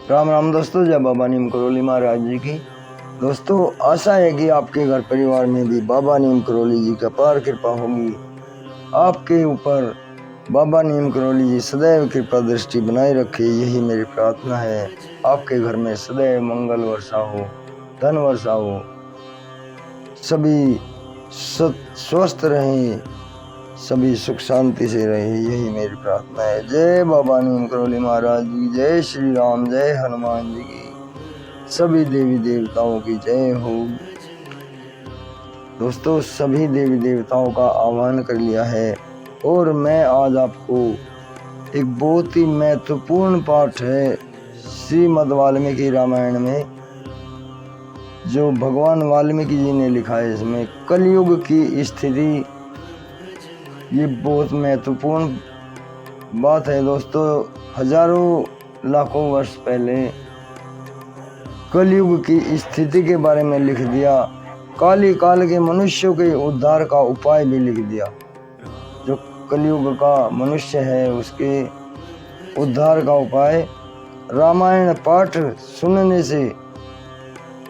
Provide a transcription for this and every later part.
राम राम दोस्तों, जय बाबा नीम करोली महाराज जी की। दोस्तों, आशा है कि आपके घर परिवार में भी बाबा नीम करोली जी की अपार कृपा होगी। आपके ऊपर बाबा नीम करोली जी सदैव कृपा दृष्टि बनाए रखे, यही मेरी प्रार्थना है। आपके घर में सदैव मंगल वर्षा हो, धन वर्षा हो, सभी स्वस्थ रहें, सभी सुख शांति से रहे, यही मेरी प्रार्थना है। जय बाबा नीम करोली महाराज जी, जय श्री राम, जय हनुमान जी की, सभी देवी देवताओं की जय हो। दोस्तों, सभी देवी देवताओं का आह्वान कर लिया है और मैं आज आपको एक बहुत ही महत्वपूर्ण पाठ है श्रीमद् वाल्मीकि रामायण में, जो भगवान वाल्मीकि जी ने लिखा है। इसमें कलयुग की स्थिति, ये बहुत महत्वपूर्ण बात है। दोस्तों, हजारों लाखों वर्ष पहले कलयुग की स्थिति के बारे में लिख दिया। काली काल के मनुष्यों के उद्धार का उपाय भी लिख दिया। जो कलयुग का मनुष्य है उसके उद्धार का उपाय रामायण पाठ सुनने से,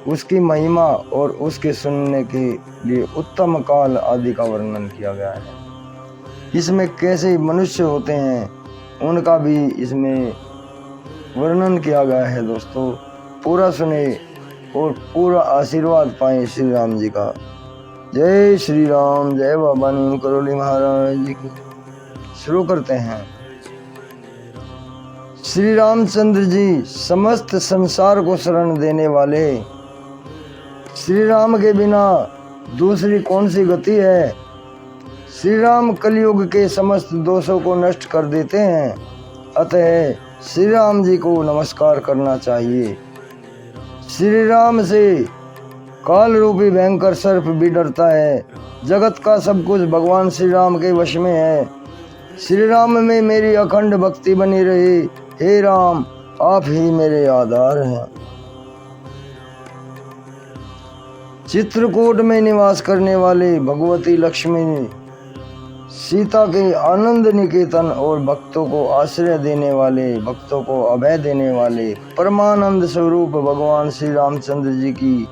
उसकी महिमा और उसके सुनने के लिए उत्तम काल आदि का वर्णन किया गया है। इसमें कैसे मनुष्य होते हैं उनका भी इसमें वर्णन किया गया है। दोस्तों, पूरा सुने और पूरा आशीर्वाद पाएं श्री राम जी का। जय श्री राम, जय बाबा नीम करोली महाराज जी की। शुरू करते हैं। श्री रामचंद्र जी समस्त संसार को शरण देने वाले, श्री राम के बिना दूसरी कौन सी गति है। श्री राम कलयुग के समस्त दोषों को नष्ट कर देते हैं, अतः श्री राम जी को नमस्कार करना चाहिए। श्री राम से काल रूपी भयंकर सर्प भी डरता है। जगत का सब कुछ भगवान श्री राम के वश में है। श्री राम में मेरी अखंड भक्ति बनी रही। हे राम, आप ही मेरे आधार हैं। चित्रकूट में निवास करने वाले भगवती लक्ष्मी, सीता के आनंद निकेतन और भक्तों को आश्रय देने वाले, भक्तों को अभय देने वाले परमानंद स्वरूप भगवान श्री रामचंद्र जी की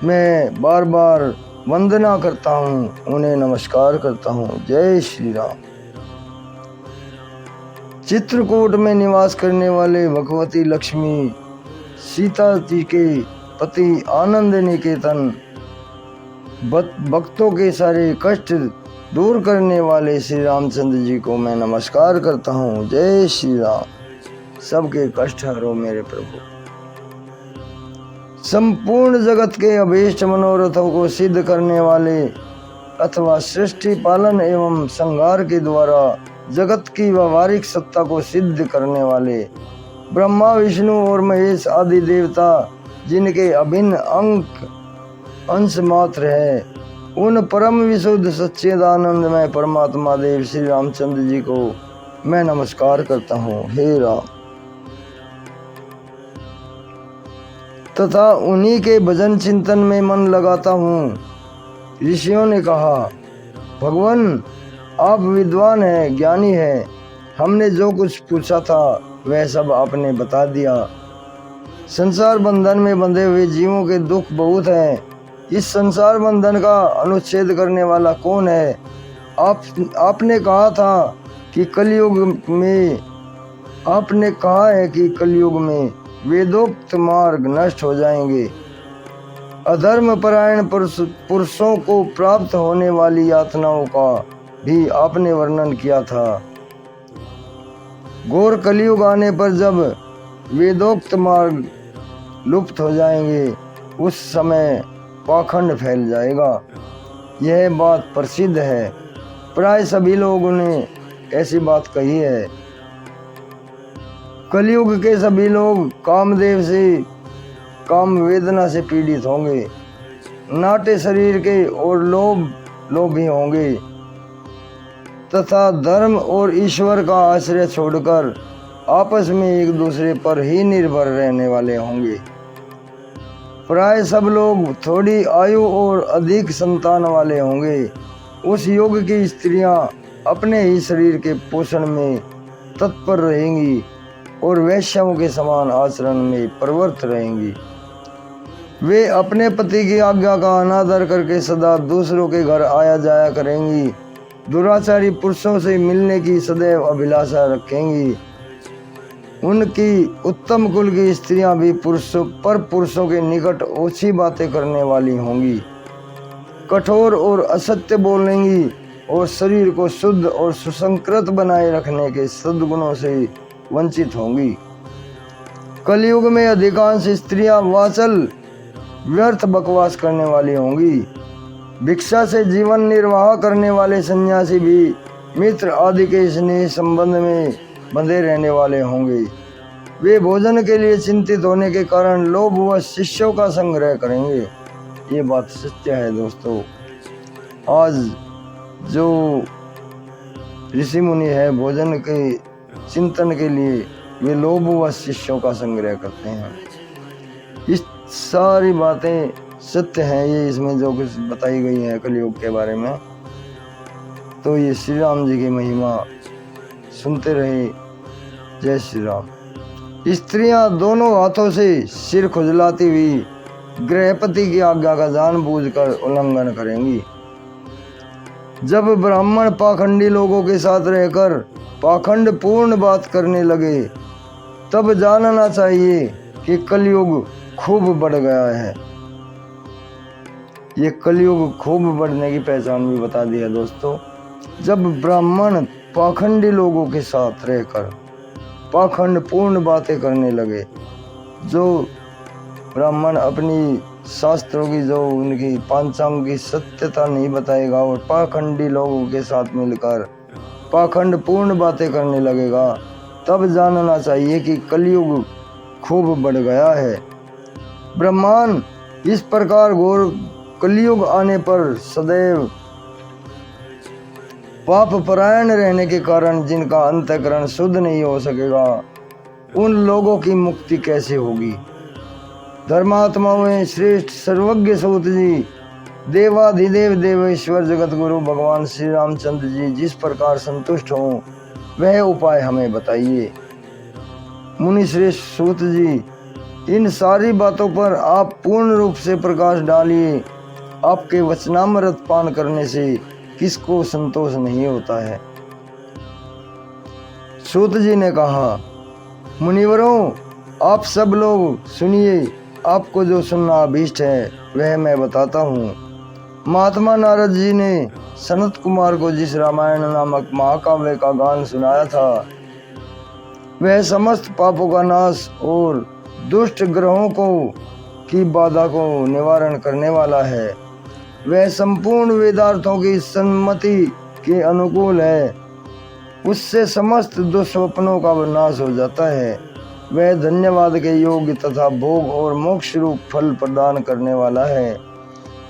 मैं बार बार वंदना करता हूँ, उन्हें नमस्कार करता हूँ। जय श्री राम। चित्रकूट में निवास करने वाले भगवती लक्ष्मी, सीता जी के पति आनंद निकेतन, भक्तों के सारे कष्ट दूर करने वाले श्री रामचंद्र जी को मैं नमस्कार करता हूँ। जय श्री राम। सबके कष्ट हरो मेरे प्रभु। संपूर्ण जगत के अभीष्ट मनोरथों को सिद्ध करने वाले अथवा सृष्टि पालन एवं संहार के द्वारा जगत की व्यवहारिक सत्ता को सिद्ध करने वाले ब्रह्मा, विष्णु और महेश आदि देवता, जिनके अभिन्न अंश मात्र है, उन परम विशुद्ध सच्चिदानंदमय परमात्मा देव श्री रामचंद्र जी को मैं नमस्कार करता हूँ। हे राम। तथा उन्हीं के भजन चिंतन में मन लगाता हूँ। ऋषियों ने कहा, भगवान आप विद्वान हैं, ज्ञानी हैं। हमने जो कुछ पूछा था वह सब आपने बता दिया। संसार बंधन में बंधे हुए जीवों के दुख बहुत हैं। इस संसार बंधन का अनुच्छेद करने वाला कौन है। आपने कहा था कि कलयुग में, आपने कहा है कि कलयुग में वेदोक्त मार्ग नष्ट हो जाएंगे। अधर्म परायण पुरुषों को प्राप्त होने वाली यातनाओं का भी आपने वर्णन किया था। घोर कलयुग आने पर जब वेदोक्त मार्ग लुप्त हो जाएंगे, उस समय पाखंड फैल जाएगा। यह बात प्रसिद्ध है, प्राय सभी लोगों ने ऐसी बात कही है। कलयुग के सभी लोग कामदेव से, काम वेदना से पीड़ित होंगे, नाटे शरीर के और लोभी होंगे तथा धर्म और ईश्वर का आश्रय छोड़कर आपस में एक दूसरे पर ही निर्भर रहने वाले होंगे। प्राय सब लोग थोड़ी आयु और अधिक संतान वाले होंगे। उस युग की स्त्रियां अपने ही शरीर के पोषण में तत्पर रहेंगी। और वैश्यों के समान आचरण में प्रवृत्त रहेंगी। वे अपने पति की आज्ञा का अनादर करके सदा दूसरों के घर आया जाया करेंगी। दुराचारी पुरुषों से मिलने की सदैव अभिलाषा रखेंगी। उनकी उत्तम कुल की स्त्रियां भी पुरुषों के निकट ओछी बातें करने वाली होंगी। कठोर और असत्य बोलेंगी और शरीर को शुद्ध और सुसंकृत बनाए रखने के सद्गुणों से वंचित होंगी। कलयुग में अधिकांश स्त्रियां वाचल व्यर्थ बकवास करने वाली होंगी। भिक्षा से जीवन निर्वाह करने वाले सन्यासी भी मित्र आदि के स्नेह संबंध में बंधे रहने वाले होंगे। वे भोजन के लिए चिंतित होने के कारण लोभ व शिष्यों का संग्रह करेंगे। ये बात सत्य है दोस्तों। आज जो ऋषि मुनि है भोजन के चिंतन के लिए वे लोभ व शिष्यों का संग्रह करते हैं। इस सारी बातें सत्य हैं, ये इसमें जो कुछ बताई गई है कलयुग के बारे में। तो ये श्री राम जी की महिमा सुनते रहे। जय श्री राम। स्त्रियां दोनों हाथों से सिर खुजलाती हुई गृहपति की आज्ञा का जानबूझकर उल्लंघन करेंगी। जब ब्राह्मण पाखंडी लोगों के साथ रहकर पाखंड पूर्ण बात करने लगे तब जानना चाहिए कि कलयुग खूब बढ़ गया है। ये कलयुग खूब बढ़ने की पहचान भी बता दी है दोस्तों। जब ब्राह्मण पाखंडी लोगों के साथ रहकर पाखंड पूर्ण बातें करने लगे, जो ब्राह्मण अपनी शास्त्रों की जो उनकी पांचांग की सत्यता नहीं बताएगा और पाखंडी लोगों के साथ मिलकर पाखंड पूर्ण बातें करने लगेगा, तब जानना चाहिए कि कलयुग खूब बढ़ गया है। ब्रह्मांड इस प्रकार घोर कलयुग आने पर सदैव पाप परायण रहने के कारण जिनका अंतःकरण शुद्ध नहीं हो सकेगा, उन लोगों की मुक्ति कैसे होगी। धर्मात्माओं में श्रेष्ठ सर्वज्ञ सूत जी देवाधिदेव देवेश्वर जगत गुरु भगवान श्री रामचंद्र जी जिस प्रकार संतुष्ट हों वह उपाय हमें बताइए। मुनि श्रेष्ठ सूत जी, इन सारी बातों पर आप पूर्ण रूप से प्रकाश डालिए। आपके वचनामृत पान करने से किसको संतोष नहीं होता है। सूत जी ने कहा, मुनिवरों आप सब लोग सुनिए, आपको जो सुनना अभीष्ट है वह मैं बताता हूँ। महात्मा नारद जी ने सनत कुमार को जिस रामायण नामक महाकाव्य का गान सुनाया था वह समस्त पापों का नाश और दुष्ट ग्रहों को की बाधा को निवारण करने वाला है। वह संपूर्ण वेदार्थों की सम्मति के अनुकूल है। उससे समस्त दुस्वप्नों का नाश हो जाता है। वह धन्यवाद के योग्य तथा भोग और मोक्ष रूप फल प्रदान करने वाला है।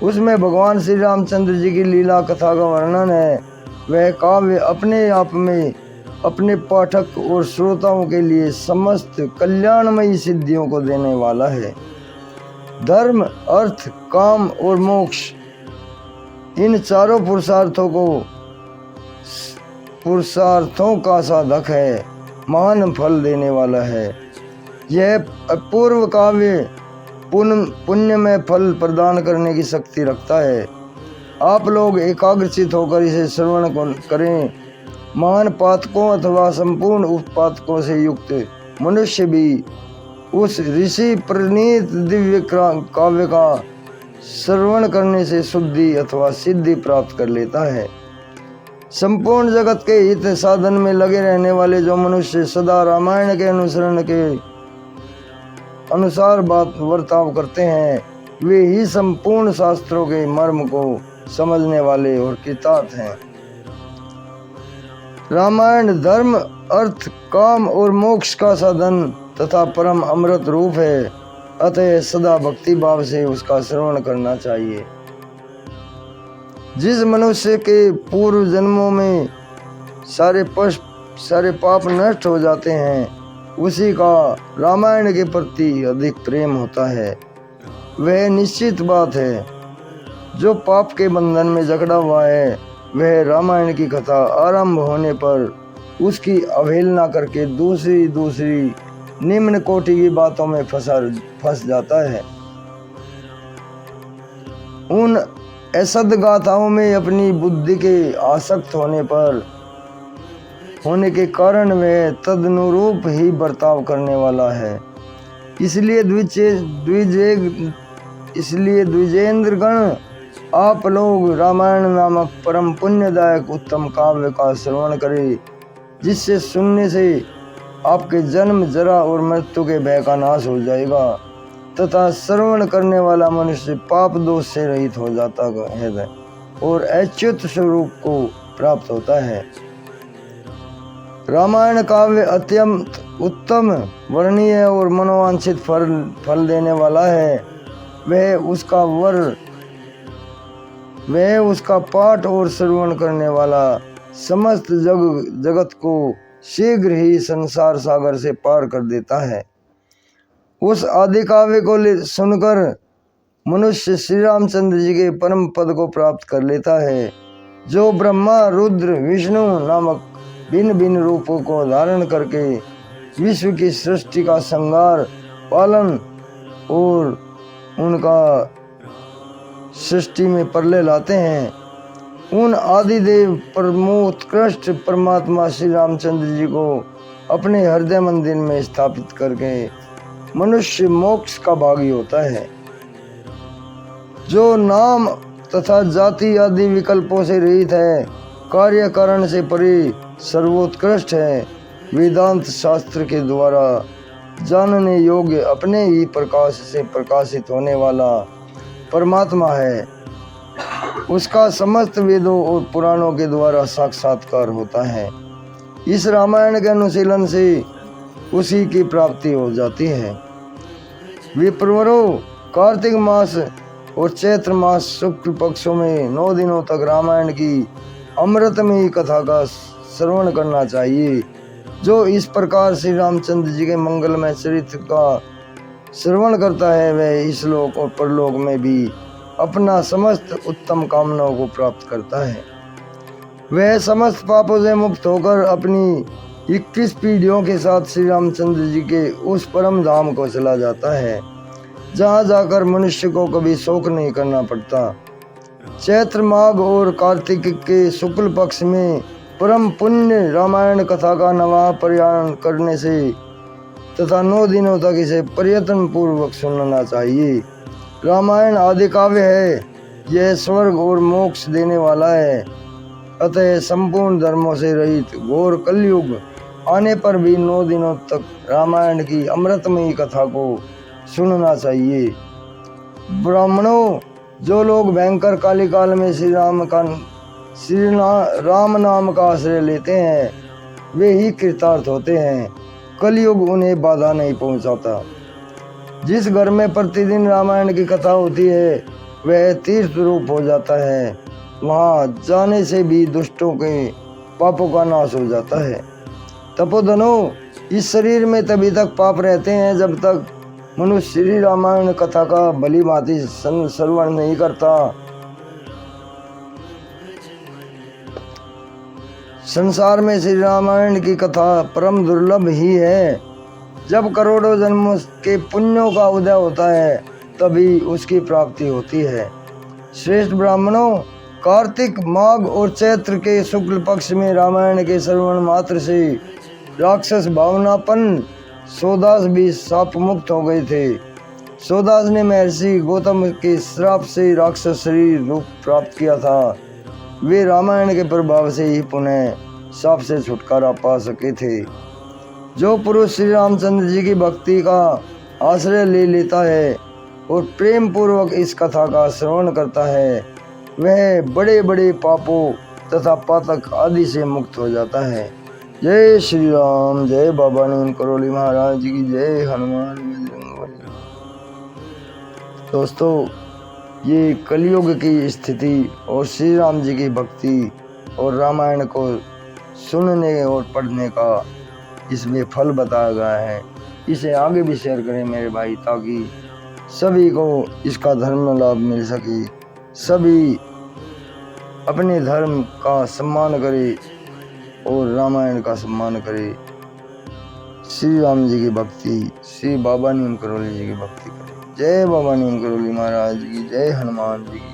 उसमें भगवान श्री रामचंद्र जी की लीला कथा का वर्णन है। वह काव्य अपने आप में अपने पाठक और श्रोताओं के लिए समस्त कल्याणमयी सिद्धियों को देने वाला है। धर्म, अर्थ, काम और मोक्ष, इन चारों पुरुषार्थों का साधक है, महान फल देने वाला है। यह अपूर्व काव्य पुण्य में फल प्रदान करने की शक्ति रखता है। आप लोग एकाग्रचित होकर इसे श्रवण करें। महान पातकों अथवा संपूर्ण उत्पादकों से युक्त मनुष्य भी उस ऋषि प्रणीत दिव्य काव्य का श्रवण करने से शुद्धि अथवा सिद्धि प्राप्त कर लेता है। संपूर्ण जगत के हित साधन में लगे रहने वाले जो मनुष्य सदा रामायण के अनुसरण के अनुसार बात वर्ताव करते हैं, वे ही संपूर्ण शास्त्रों के मर्म को समझने वाले और कृतार्थ हैं। रामायण धर्म, अर्थ, काम और मोक्ष का साधन तथा परम अमृत रूप है। अतः सदा भक्ति भाव से उसका श्रवण करना चाहिए। जिस मनुष्य के पूर्व जन्मों में सारे पाप नष्ट हो जाते हैं, उसी का रामायण के प्रति अधिक प्रेम होता है। वह निश्चित बात है, जो पाप के बंधन में जकड़ा हुआ है वह रामायण की कथा आरंभ होने पर उसकी अवहेलना करके दूसरी निम्न कोटि की बातों में फंस जाता है। उन असद गाथाओं में अपनी बुद्धि के आसक्त होने के कारण वह तदनुरूप ही बर्ताव करने वाला है। इसलिए द्विजेंद्रगण, आप लोग रामायण नामक परम पुण्यदायक उत्तम काव्य का श्रवण करें, जिससे सुनने से आपके जन्म, जरा और मृत्यु के भय का नाश हो जाएगा तथा श्रवण करने वाला मनुष्य पाप दोष से रहित हो जाता है और अच्युत स्वरूप को प्राप्त होता है। रामायण काव्य अत्यंत उत्तम, वर्णनीय और मनोवांछित फल देने वाला है। वह उसका पाठ और श्रवण करने वाला समस्त जगत को शीघ्र ही संसार सागर से पार कर देता है। उस आदि काव्य को सुनकर मनुष्य श्री रामचंद्र जी के परम पद को प्राप्त कर लेता है, जो ब्रह्मा, रुद्र, विष्णु नामक भिन्न भिन्न रूपों को धारण करके विश्व की सृष्टि का संहार, पालन और उनका सृष्टि में प्रलय लाते हैं। उन आदिदेव परमोत्कृष्ट परमात्मा श्री रामचंद्र जी को अपने हृदय मंदिर में स्थापित करके मनुष्य मोक्ष का भागी होता है। जो नाम तथा जाति आदि विकल्पों से रहित है, कार्य कारण से परे सर्वोत्कृष्ट है, वेदांत शास्त्र के द्वारा जानने योग्य, अपने ही प्रकाश से प्रकाशित होने वाला परमात्मा है, उसका समस्त वेदों और पुराणों के द्वारा साक्षात्कार होता है। इस रामायण के अनुशीलन से उसी की प्राप्ति हो जाती है। विप्रवरों, कार्तिक मास और चैत्र मास शुक्ल पक्षों में 9 दिनों तक रामायण की अमृतमयी कथा का श्रवण करना चाहिए। जो इस प्रकार श्री रामचंद्र जी के मंगलमय चरित्र का श्रवण करता है, वह इस लोक और परलोक में भी अपना समस्त उत्तम कामनाओं को प्राप्त करता है। वह समस्त पापों से मुक्त होकर अपनी 21 पीढ़ियों के साथ श्री रामचंद्र जी के उस परम धाम को चला जाता है, जहाँ जाकर मनुष्य को कभी शोक नहीं करना पड़ता। चैत्र, माघ और कार्तिक के शुक्ल पक्ष में परम पुण्य रामायण कथा का नवा प्रयाण करने से तथा 9 दिनों तक इसे प्रयत्न पूर्वक सुनना चाहिए। रामायण आदि काव्य है, यह स्वर्ग और मोक्ष देने वाला है। अतः संपूर्ण धर्मों से रहित घोर कलयुग आने पर भी 9 दिनों तक रामायण की अमृतमयी कथा को सुनना चाहिए। ब्राह्मणों, जो लोग भयंकर काली काल में श्री राम नाम का आश्रय लेते हैं, वे ही कृतार्थ होते हैं। कलयुग उन्हें बाधा नहीं पहुंचाता। जिस घर में प्रतिदिन रामायण की कथा होती है, वह तीर्थ रूप हो जाता है। वहाँ जाने से भी दुष्टों के पापों का नाश हो जाता है। तपोधनों, इस शरीर में तभी तक पाप रहते हैं जब तक मनुष्य श्री रामायण कथा का भली भांति श्रवण नहीं करता। संसार में श्री रामायण की कथा परम दुर्लभ ही है। जब करोड़ों जन्मों के पुण्यों का उदय होता है, तभी उसकी प्राप्ति होती है। श्रेष्ठ ब्राह्मणों, कार्तिक, माघ और चैत्र के शुक्ल पक्ष में रामायण के श्रवण मात्र से राक्षस भावनापन सोदास भी शाप मुक्त हो गए थे। सोदास ने महर्षि गौतम के श्राप से राक्षस शरीर रूप प्राप्त किया था। वे रामायण के प्रभाव से ही पुनः शाप से छुटकारा पा सके थे। जो पुरुष श्री रामचंद्र जी की भक्ति का आश्रय ले लेता है और प्रेम पूर्वक इस कथा का श्रवण करता है, वह बड़े बड़े पापों तथा पातक आदि से मुक्त हो जाता है। जय श्री राम, जय बाबा नीम करोली महाराज जी की जय, हनुमान बजरंग बली। दोस्तों, ये कलयुग की स्थिति और श्री राम जी की भक्ति और रामायण को सुनने और पढ़ने का इसमें फल बताया गया है। इसे आगे भी शेयर करें मेरे भाई, ताकि सभी को इसका धर्म लाभ मिल सके। सभी अपने धर्म का सम्मान करें और रामायण का सम्मान करें। श्री राम जी की भक्ति, श्री बाबा नीम करोली जी की भक्ति करें। जय बाबा नीम करोली महाराज की, जय हनुमान जी की।